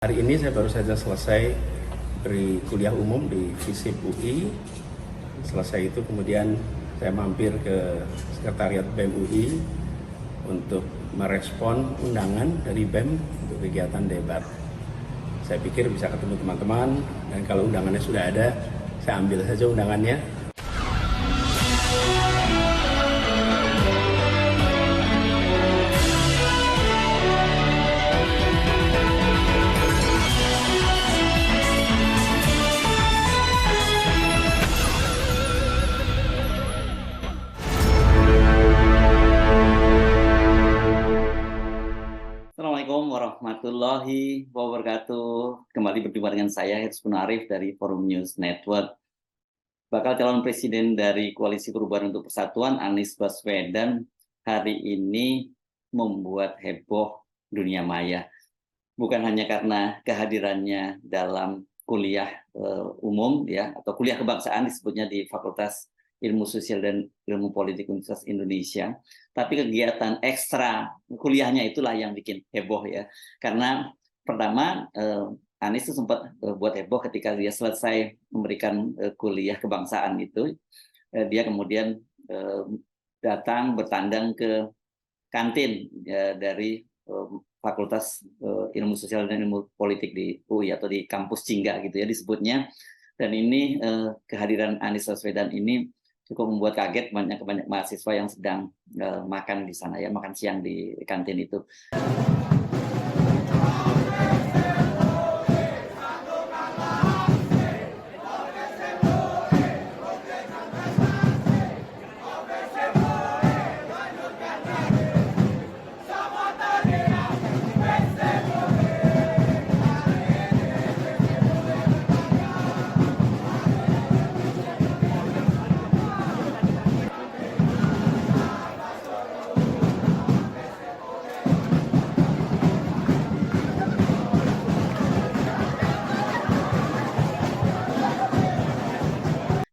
Hari ini saya baru saja selesai beri kuliah umum di FISIP UI. Selesai itu kemudian saya mampir ke Sekretariat BEM UI untuk merespon undangan dari BEM untuk kegiatan debat. Saya pikir bisa ketemu teman-teman, dan kalau undangannya sudah ada, saya ambil saja undangannya. Assalamualaikum warahmatullahi wabarakatuh. Kembali berjumpa dengan saya, Hirspun Arif dari Forum News Network. Bakal calon presiden dari Koalisi Perubahan untuk Persatuan, Anies Baswedan, hari ini membuat heboh dunia maya. Bukan hanya karena kehadirannya dalam kuliah umum, ya, atau kuliah kebangsaan disebutnya di Fakultas Ilmu Sosial dan Ilmu Politik Universitas Indonesia, tapi kegiatan ekstra kuliahnya itulah yang bikin heboh, ya. Karena pertama, Anies itu sempat buat heboh ketika dia selesai memberikan kuliah kebangsaan itu, dia kemudian datang bertandang ke kantin dari Fakultas Ilmu Sosial dan Ilmu Politik di UI atau di kampus Cingga gitu ya disebutnya. Dan ini kehadiran Anies Baswedan ini cukup membuat kaget banyak mahasiswa yang sedang makan di sana, ya, makan siang di kantin itu.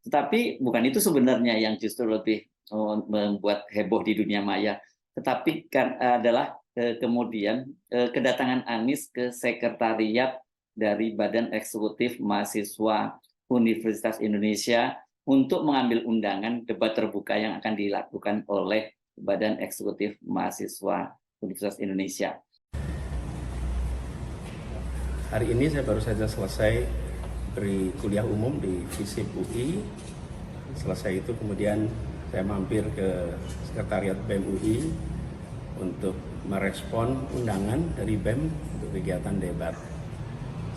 Tetapi bukan itu sebenarnya yang justru lebih membuat heboh di dunia maya. Tetapi kan adalah kemudian kedatangan Anies ke sekretariat dari Badan Eksekutif Mahasiswa Universitas Indonesia untuk mengambil undangan debat terbuka yang akan dilakukan oleh Badan Eksekutif Mahasiswa Universitas Indonesia. Hari ini saya baru saja selesai beri kuliah umum di FISIP UI. Selesai itu kemudian saya mampir ke Sekretariat BEM UI untuk merespon undangan dari BEM untuk kegiatan debat.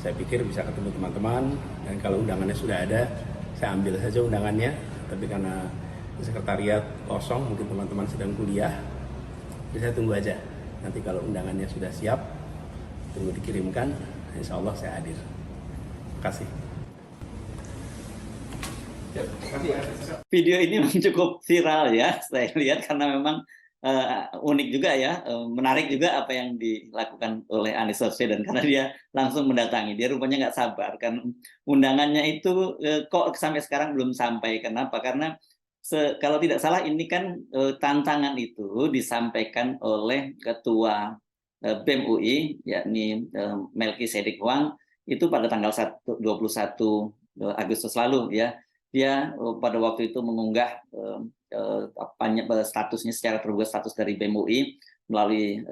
Saya pikir bisa ketemu teman-teman, dan kalau undangannya sudah ada, saya ambil saja undangannya. Tapi karena di sekretariat kosong, mungkin teman-teman sedang kuliah, jadi saya tunggu aja. Nanti kalau undangannya sudah siap, tunggu dikirimkan, insya Allah saya hadir. Terima kasih. Video ini memang cukup viral, ya, saya lihat, karena memang unik juga, ya, menarik juga apa yang dilakukan oleh Anies Baswedan, karena dia langsung mendatangi. Dia rupanya nggak sabar kan undangannya itu kok sampai sekarang belum sampai. Kenapa? Karena kalau tidak salah ini kan tantangan itu disampaikan oleh Ketua BEM UI, yakni Melki Sedik Wang, itu pada tanggal 21 Agustus lalu, ya. Dia pada waktu itu mengunggah statusnya secara terbuka, status dari BEM UI melalui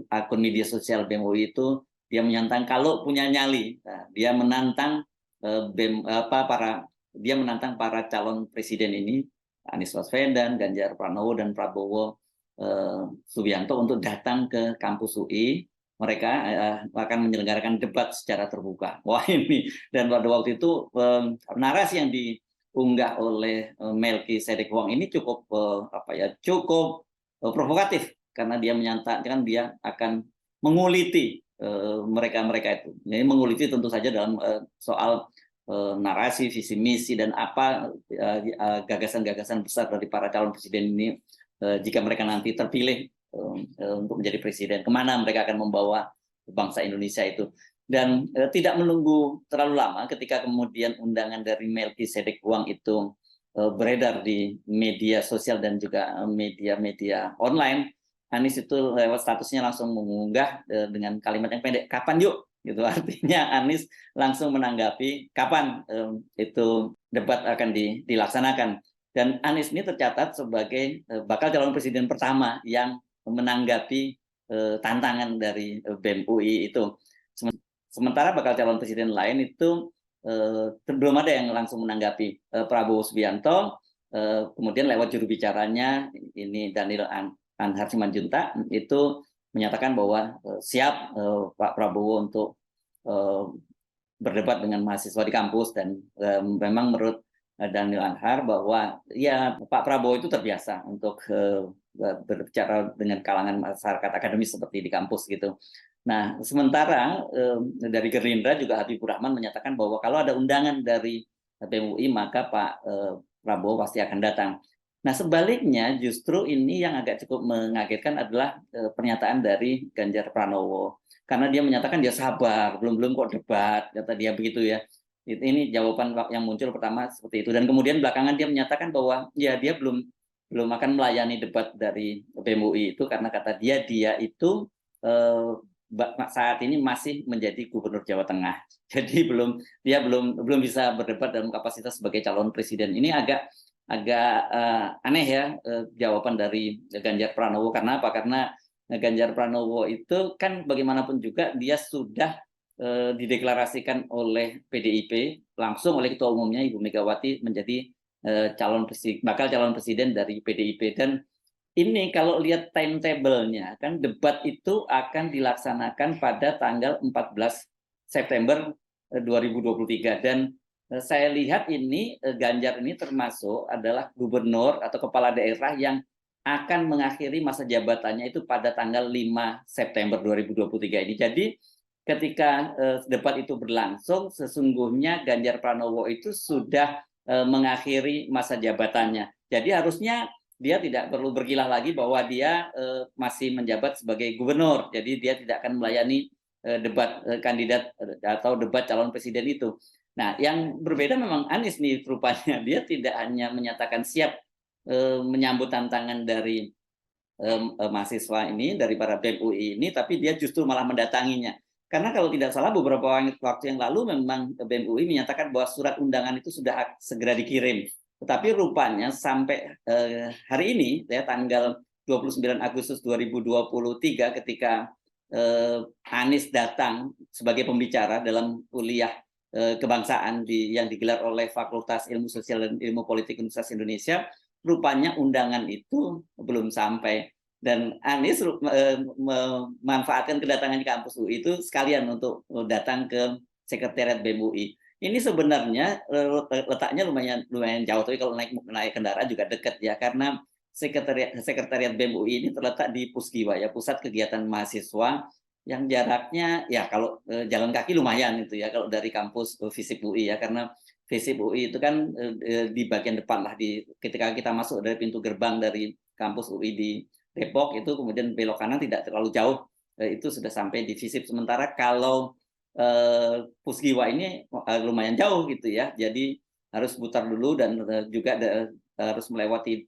akun media sosial BEM UI itu. Dia menyantang kalau punya nyali, nah, dia menantang dia menantang para calon presiden ini, Anies Baswedan, Ganjar Pranowo, dan Prabowo Subianto, untuk datang ke kampus UI. Mereka akan menyelenggarakan debat secara terbuka. Wah, ini, dan pada waktu itu narasi yang diunggah oleh Melki Sedik Wang ini cukup provokatif, karena dia menyatakan dia akan menguliti mereka itu. Jadi menguliti tentu saja dalam soal narasi, visi misi, dan apa gagasan-gagasan besar dari para calon presiden ini jika mereka nanti terpilih untuk menjadi presiden, kemana mereka akan membawa bangsa Indonesia itu. Dan tidak menunggu terlalu lama, ketika kemudian undangan dari Melki Sedik Wang itu beredar di media sosial dan juga media-media online, Anies itu lewat statusnya langsung mengunggah dengan kalimat yang pendek, "Kapan yuk gitu. Artinya Anies langsung menanggapi kapan itu debat akan dilaksanakan. Dan Anies ini tercatat sebagai bakal calon presiden pertama yang menanggapi tantangan dari BEM UI itu. Sementara bakal calon presiden lain itu belum ada yang langsung menanggapi. Prabowo Subianto, kemudian lewat juru bicaranya ini Daniel Anhar Simanjuntak itu menyatakan bahwa siap Pak Prabowo untuk berdebat dengan mahasiswa di kampus, dan memang menurut Daniel Anhar bahwa ya Pak Prabowo itu terbiasa untuk berbicara dengan kalangan masyarakat akademis seperti di kampus gitu. Nah, sementara dari Gerindra juga Habibur Rahman menyatakan bahwa kalau ada undangan dari BEM UI maka Pak Prabowo pasti akan datang. Nah, sebaliknya justru ini yang agak cukup mengagetkan adalah pernyataan dari Ganjar Pranowo. Karena dia menyatakan dia sabar, belum kok debat, kata dia begitu ya. Ini jawaban yang muncul pertama seperti itu. Dan kemudian belakangan dia menyatakan bahwa ya dia belum akan melayani debat dari BEM UI itu karena kata dia itu saat ini masih menjadi gubernur Jawa Tengah. Jadi dia belum bisa berdebat dalam kapasitas sebagai calon presiden. Ini agak aneh ya jawaban dari Ganjar Pranowo. Karena apa? Karena Ganjar Pranowo itu kan bagaimanapun juga dia sudah dideklarasikan oleh PDIP langsung oleh ketua umumnya Ibu Megawati menjadi bakal calon presiden dari PDIP. Dan ini kalau lihat timetable-nya kan debat itu akan dilaksanakan pada tanggal 14 September 2023, dan saya lihat ini Ganjar ini termasuk adalah gubernur atau kepala daerah yang akan mengakhiri masa jabatannya itu pada tanggal 5 September 2023 ini. Jadi ketika debat itu berlangsung, sesungguhnya Ganjar Pranowo itu sudah mengakhiri masa jabatannya. Jadi harusnya dia tidak perlu berkilah lagi bahwa dia masih menjabat sebagai gubernur. Jadi dia tidak akan melayani debat kandidat atau debat calon presiden itu. Nah, yang berbeda memang Anies nih rupanya. Dia tidak hanya menyatakan siap menyambut tantangan dari mahasiswa ini, dari para BEM UI ini, tapi dia justru malah mendatanginya. Karena kalau tidak salah beberapa waktu yang lalu memang BEM UI menyatakan bahwa surat undangan itu sudah segera dikirim. Tetapi rupanya sampai hari ini ya tanggal 29 Agustus 2023 ketika Anies datang sebagai pembicara dalam kuliah kebangsaan yang digelar oleh Fakultas Ilmu Sosial dan Ilmu Politik Universitas Indonesia, rupanya undangan itu belum sampai. Dan Anies memanfaatkan kedatangan di kampus UI itu sekalian untuk datang ke sekretariat BEM UI. Ini sebenarnya letaknya lumayan jauh, tapi kalau naik kendaraan juga dekat ya, karena sekretariat BEM UI ini terletak di Puskiwa ya, pusat kegiatan mahasiswa, yang jaraknya ya kalau jalan kaki lumayan itu ya kalau dari kampus FISIP UI ya, karena FISIP UI itu kan di bagian depan lah, ketika kita masuk dari pintu gerbang dari kampus UI di Depok itu, kemudian belok kanan tidak terlalu jauh itu sudah sampai di FISIP. Sementara kalau Puskiwa ini lumayan jauh gitu ya, jadi harus putar dulu dan juga harus melewati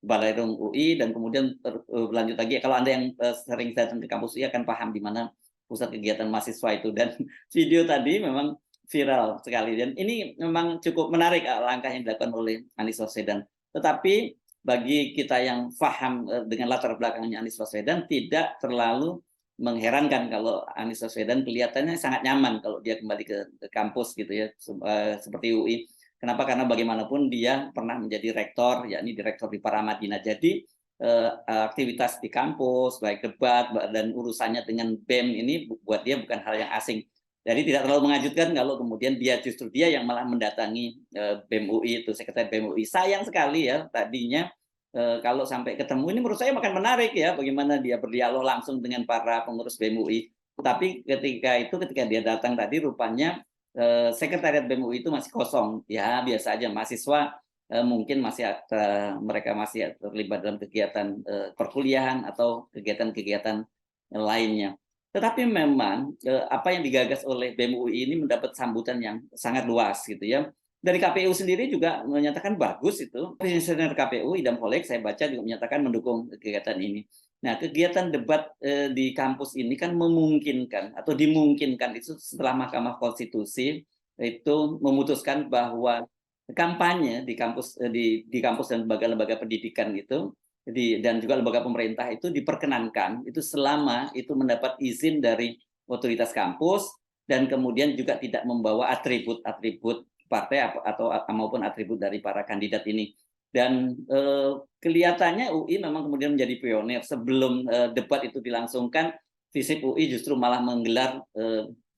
Balairung UI dan kemudian berlanjut lagi. Kalau Anda yang sering datang ke kampus UI akan paham di mana pusat kegiatan mahasiswa itu. Dan video tadi memang viral sekali, dan ini memang cukup menarik langkah yang dilakukan oleh Anies Baswedan. Tetapi bagi kita yang paham dengan latar belakangnya Anies Baswedan, tidak terlalu mengherankan kalau Anies Baswedan kelihatannya sangat nyaman kalau dia kembali ke kampus gitu ya, seperti UI. Kenapa? Karena bagaimanapun dia pernah menjadi rektor, yakni direktur di Paramadina. Jadi aktivitas di kampus, baik debat dan urusannya dengan BEM ini buat dia bukan hal yang asing. Jadi tidak terlalu mengejutkan kalau kemudian justru dia yang malah mendatangi BEM UI itu, sekretariat BEM UI. Sayang sekali ya tadinya kalau sampai ketemu ini menurut saya makan menarik ya, bagaimana dia berdialog langsung dengan para pengurus BEM UI. Tapi ketika dia datang tadi rupanya sekretariat BEM UI itu masih kosong. Ya biasa aja, mahasiswa mungkin mereka masih terlibat dalam kegiatan perkuliahan atau kegiatan-kegiatan lainnya. Tetapi memang apa yang digagas oleh BEM UI ini mendapat sambutan yang sangat luas gitu ya. Dari KPU sendiri juga menyatakan bagus itu. Komisioner KPU Idam Holik saya baca juga menyatakan mendukung kegiatan ini. Nah, kegiatan debat di kampus ini kan memungkinkan atau dimungkinkan itu setelah Mahkamah Konstitusi itu memutuskan bahwa kampanye di kampus di kampus dan lembaga-lembaga pendidikan itu dan juga lembaga pemerintah itu diperkenankan itu selama itu mendapat izin dari otoritas kampus dan kemudian juga tidak membawa atribut-atribut partai atau maupun atribut dari para kandidat ini. Dan kelihatannya UI memang kemudian menjadi pionir. Sebelum debat itu dilangsungkan, FISIP UI justru malah menggelar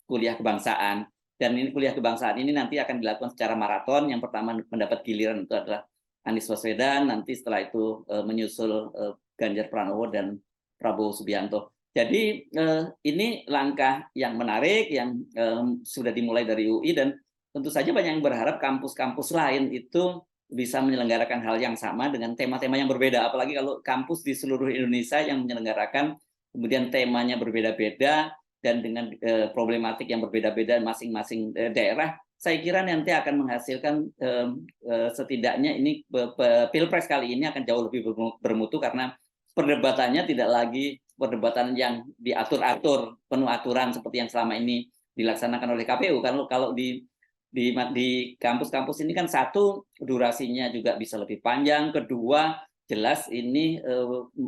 kuliah kebangsaan. Dan ini kuliah kebangsaan ini nanti akan dilakukan secara maraton. Yang pertama mendapat giliran itu adalah Anies Baswedan, nanti setelah itu menyusul Ganjar Pranowo dan Prabowo Subianto. Jadi ini langkah yang menarik yang sudah dimulai dari UI, dan tentu saja banyak yang berharap kampus-kampus lain itu bisa menyelenggarakan hal yang sama dengan tema-tema yang berbeda. Apalagi kalau kampus di seluruh Indonesia yang menyelenggarakan, kemudian temanya berbeda-beda dan dengan problematik yang berbeda-beda masing-masing daerah, saya kira nanti akan menghasilkan setidaknya ini Pilpres kali ini akan jauh lebih bermutu karena perdebatannya tidak lagi perdebatan yang diatur-atur, penuh aturan seperti yang selama ini dilaksanakan oleh KPU. Kalau di kampus-kampus ini kan satu, durasinya juga bisa lebih panjang, kedua jelas ini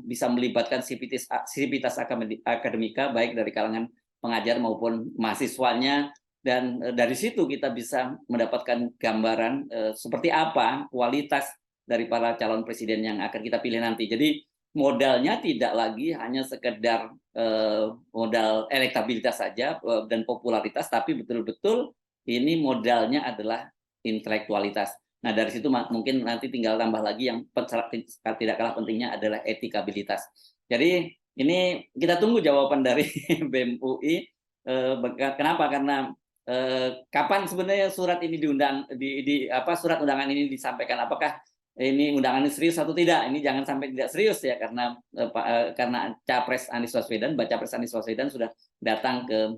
bisa melibatkan sivitas akademika baik dari kalangan pengajar maupun mahasiswanya, dan dari situ kita bisa mendapatkan gambaran seperti apa kualitas dari para calon presiden yang akan kita pilih nanti. Jadi modalnya tidak lagi hanya sekedar modal elektabilitas saja dan popularitas, tapi betul-betul ini modalnya adalah intelektualitas. Nah, dari situ mungkin nanti tinggal tambah lagi yang tidak kalah pentingnya adalah etikabilitas. Jadi ini kita tunggu jawaban dari BEM UI. Kenapa? Karena kapan sebenarnya surat ini surat undangan ini disampaikan? Apakah ini undangan ini serius atau tidak? Ini jangan sampai tidak serius ya, karena Capres Anies Baswedan, Baca Pres Anies Baswedan sudah datang ke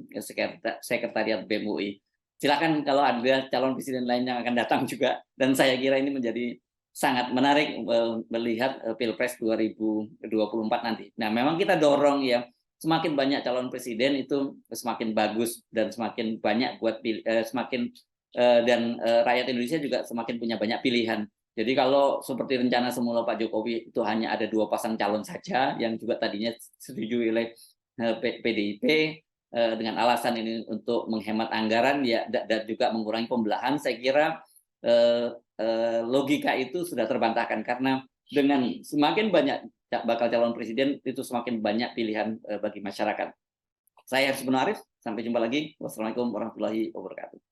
sekretariat BEM UI. Silakan kalau ada calon presiden lain yang akan datang juga, dan saya kira ini menjadi sangat menarik melihat Pilpres 2024 nanti. Nah, memang kita dorong ya, semakin banyak calon presiden itu semakin bagus dan semakin banyak rakyat Indonesia juga semakin punya banyak pilihan. Jadi kalau seperti rencana semula Pak Jokowi itu hanya ada 2 pasang calon saja yang juga tadinya disetujui oleh PDIP, dengan alasan ini untuk menghemat anggaran ya dan juga mengurangi pembelahan, saya kira logika itu sudah terbantahkan, karena dengan semakin banyak bakal calon presiden itu semakin banyak pilihan bagi masyarakat. Saya Hersbun Arif, sampai jumpa lagi. Wassalamualaikum warahmatullahi wabarakatuh.